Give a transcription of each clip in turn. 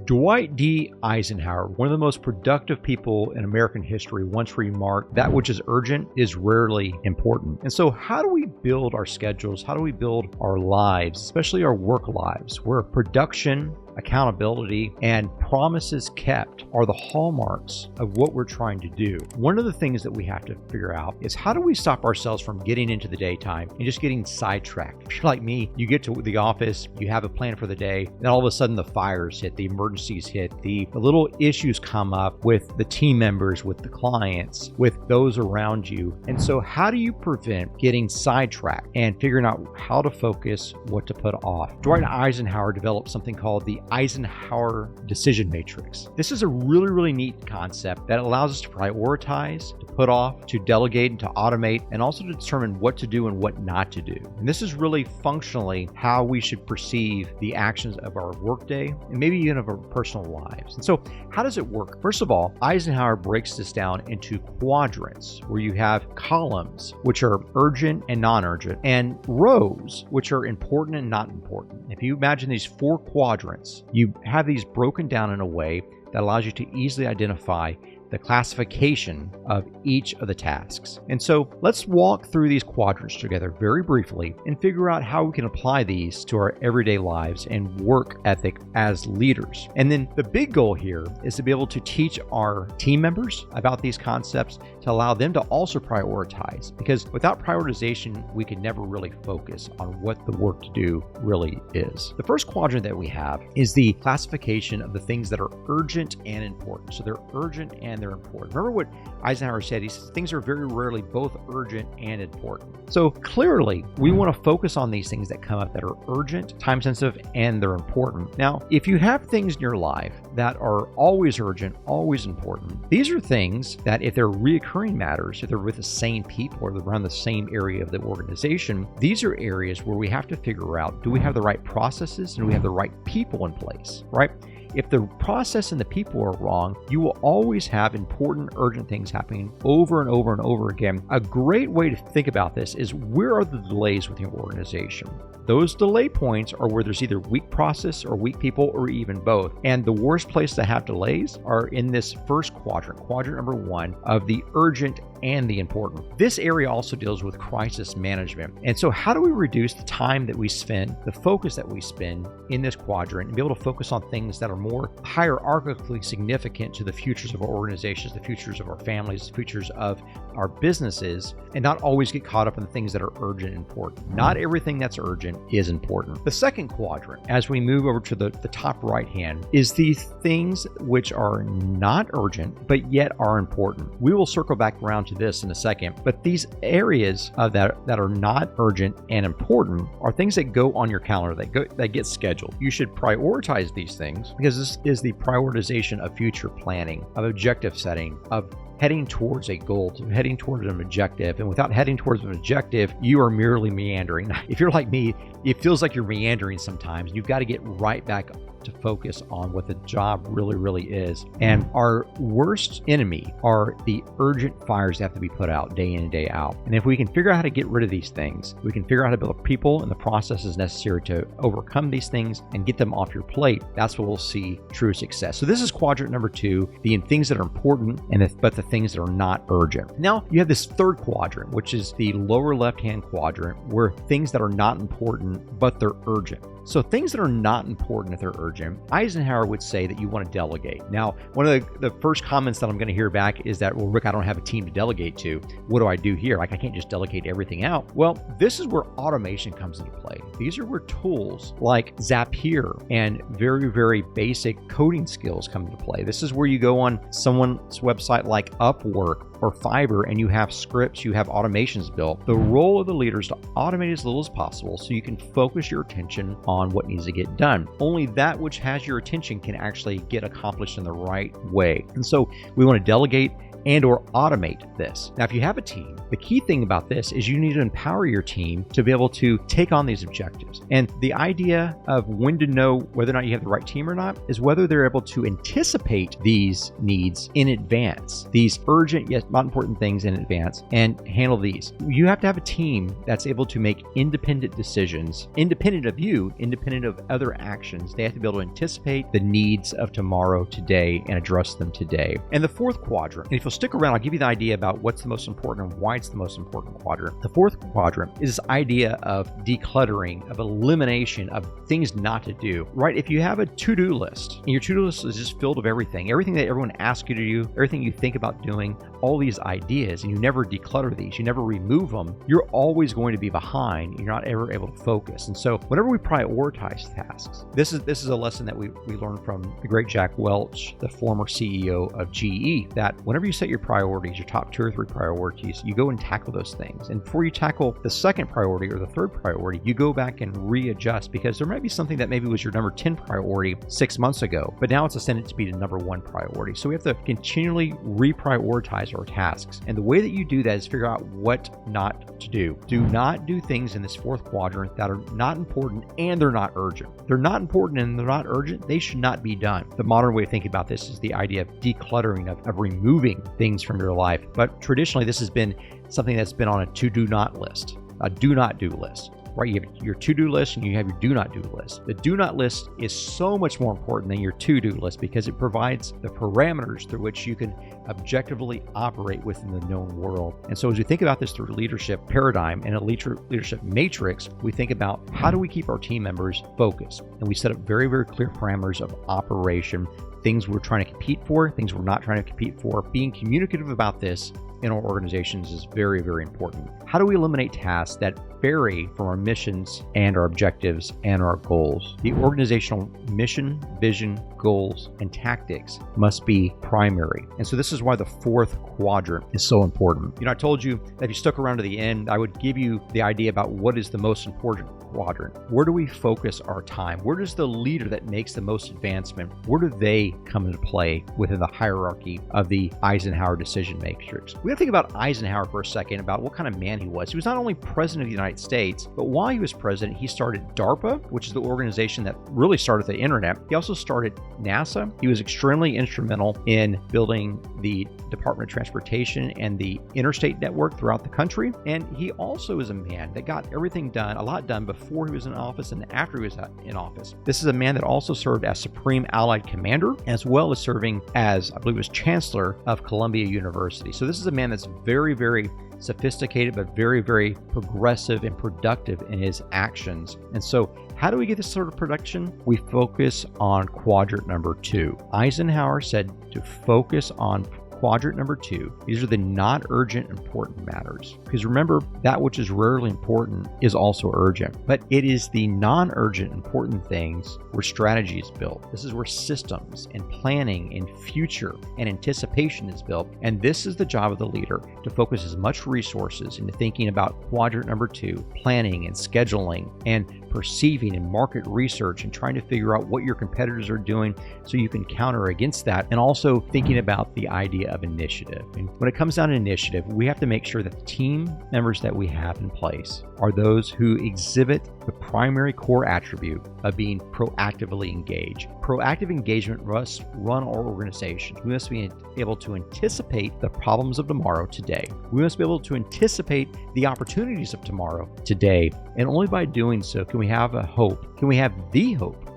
Dwight D. Eisenhower, one of the most productive people in American history, once remarked, "That which is urgent is rarely important." And so how do we build our schedules? How do we build our lives, especially our work lives, where production, accountability, and promises kept are the hallmarks of what we're trying to do? One of the things that we have to figure out is how do we stop ourselves from getting into the daytime and just getting sidetracked? If you're like me, you get to the office, you have a plan for the day, and all of a sudden the fires hit, the emergencies hit, the little issues come up with the team members, with the clients, with those around you. And so how do you prevent getting sidetracked and figuring out how to focus, what to put off? Dwight Eisenhower developed something called the Eisenhower decision matrix. This is a really, really neat concept that allows us to prioritize, to put off, to delegate, and to automate, and also to determine what to do and what not to do. And this is really functionally how we should perceive the actions of our workday and maybe even of our personal lives. And so how does it work? First of all, Eisenhower breaks this down into quadrants, where you have columns, which are urgent and non-urgent, and rows, which are important and not important. If you imagine these four quadrants, you have these broken down in a way that allows you to easily identify the classification of each of the tasks. And so let's walk through these quadrants together very briefly and figure out how we can apply these to our everyday lives and work ethic as leaders. And then the big goal here is to be able to teach our team members about these concepts to allow them to also prioritize, because without prioritization, we can never really focus on what the work to do really is. The first quadrant that we have is the classification of the things that are urgent and important. So they're urgent and they're important. Remember what Eisenhower said? He says things are very rarely both urgent and important. So clearly, we want to focus on these things that come up that are urgent, time sensitive, and they're important. Now, if you have things in your life that are always urgent, always important, these are things that if they're reoccurring matters, if they're with the same people or they're around the same area of the organization, these are areas where we have to figure out, do we have the right processes and do we have the right people in place, right? If the process and the people are wrong, you will always have important, urgent things happening over and over and over again. A great way to think about this is, where are the delays within your organization? Those delay points are where there's either weak process or weak people or even both. And the worst place to have delays are in this first quadrant, quadrant number 1 of the urgent and the important. This area also deals with crisis management. And so how do we reduce the time that we spend, the focus that we spend in this quadrant, and be able to focus on things that are more hierarchically significant to the futures of our organizations, the futures of our families, the futures of our businesses, and not always get caught up in the things that are urgent and important. Not everything that's urgent is important. The second quadrant, as we move over to the top right hand, is the things which are not urgent, but yet are important. We will circle back around to this in a second, but these areas of that are not urgent and important are things that go on your calendar, that get scheduled. You should prioritize these things, because this is the prioritization of future planning, of objective setting, of heading towards a goal, heading towards an objective. And without heading towards an objective, you are merely meandering. If you're like me, it feels like you're meandering sometimes. You've got to get right back to focus on what the job really, really is. And our worst enemy are the urgent fires that have to be put out day in and day out. And if we can figure out how to get rid of these things, we can figure out how to build people and the processes necessary to overcome these things and get them off your plate. That's what we'll see true success. So this is quadrant number 2, the things that are important, but the things that are not urgent. Now you have this third quadrant, which is the lower left-hand quadrant, where things that are not important, but they're urgent. So things that are not important if they're urgent, Eisenhower would say that you want to delegate. Now, one of the first comments that I'm going to hear back is that, well, Rick, I don't have a team to delegate to. What do I do here? Like, I can't just delegate everything out. Well, this is where automation comes into play. These are where tools like Zapier and very, very basic coding skills come into play. This is where you go on someone's website like Upwork or Fiverr, and you have scripts, you have automations built. The role of the leader is to automate as little as possible so you can focus your attention on what needs to get done. Only that which has your attention can actually get accomplished in the right way. And so we want to delegate and or automate this. Now, if you have a team, the key thing about this is you need to empower your team to be able to take on these objectives. And the idea of when to know whether or not you have the right team or not is whether they're able to anticipate these needs in advance, these urgent yet not important things in advance, and handle these. You have to have a team that's able to make independent decisions, independent of you, independent of other actions. They have to be able to anticipate the needs of tomorrow, today, and address them today. And the fourth quadrant, and if you'll stick around, I'll give you the idea about what's the most important and why it's the most important quadrant. The fourth quadrant is this idea of decluttering, of elimination, of things not to do, right? If you have a to-do list, and your to-do list is just filled with everything that everyone asks you to do, everything you think about doing, all these ideas, and you never declutter these, you never remove them, you're always going to be behind. You're not ever able to focus. And so whenever we prioritize tasks, this is a lesson that we learned from the great Jack Welch, the former CEO of GE, that whenever you set your priorities, your top 2 or 3 priorities, you go and tackle those things. And before you tackle the second priority or the third priority, you go back and readjust, because there might be something that maybe was your number 10 priority 6 months ago, but now it's ascended to be the number 1 priority. So we have to continually reprioritize our tasks. And the way that you do that is figure out what not to do. Do not do things in this fourth quadrant that are not important and they're not urgent. They're not important and they're not urgent. They should not be done. The modern way of thinking about this is the idea of decluttering, of removing things from your life. But traditionally, this has been something that's been on a to-do not list, a do not do list. Right? You have your to-do list and you have your do not do list. The do not list is so much more important than your to-do list because it provides the parameters through which you can objectively operate within the known world. And so as we think about this through a leadership paradigm and a leadership matrix, we think about how do we keep our team members focused? And we set up very, very clear parameters of operation, things we're trying to compete for, things we're not trying to compete for. Being communicative about this in our organizations is very, very important. How do we eliminate tasks that vary from our missions and our objectives and our goals? The organizational mission, vision, goals, and tactics must be primary. And so this is why the fourth quadrant is so important. I told you that if you stuck around to the end, I would give you the idea about what is the most important quadrant. Where do we focus our time? Where does the leader that makes the most advancement, where do they come into play within the hierarchy of the Eisenhower decision matrix? We got to think about Eisenhower for a second, about what kind of man he was. He was not only president of the United States, but while he was president, he started DARPA, which is the organization that really started the internet. He also started NASA. He was extremely instrumental in building the Department of Transportation and the interstate network throughout the country. And he also is a man that got everything done, a lot done before he was in office and after he was in office. This is a man that also served as Supreme Allied Commander, as well as serving as, I believe it was Chancellor of Columbia University. So this is a man that's very, very sophisticated, but very, very progressive and productive in his actions. And so how do we get this sort of production? We focus on quadrant number 2. Eisenhower said to focus on quadrant number 2. These are the not urgent important matters. Because remember, that which is rarely important is also urgent. But it is the non-urgent important things where strategy is built. This is where systems and planning and future and anticipation is built. And this is the job of the leader, to focus as much resources into thinking about quadrant number 2, planning and scheduling and perceiving and market research and trying to figure out what your competitors are doing so you can counter against that, and also thinking about the idea of initiative. And when it comes down to initiative, we have to make sure that the team members that we have in place are those who exhibit the primary core attribute of being proactively engaged. Proactive engagement must run our organizations. We must be able to anticipate the problems of tomorrow today. We must be able to anticipate the opportunities of tomorrow today. And only by doing so can we have the hope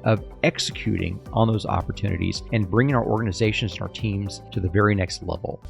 of executing on those opportunities and bringing our organizations and our teams to the very next level.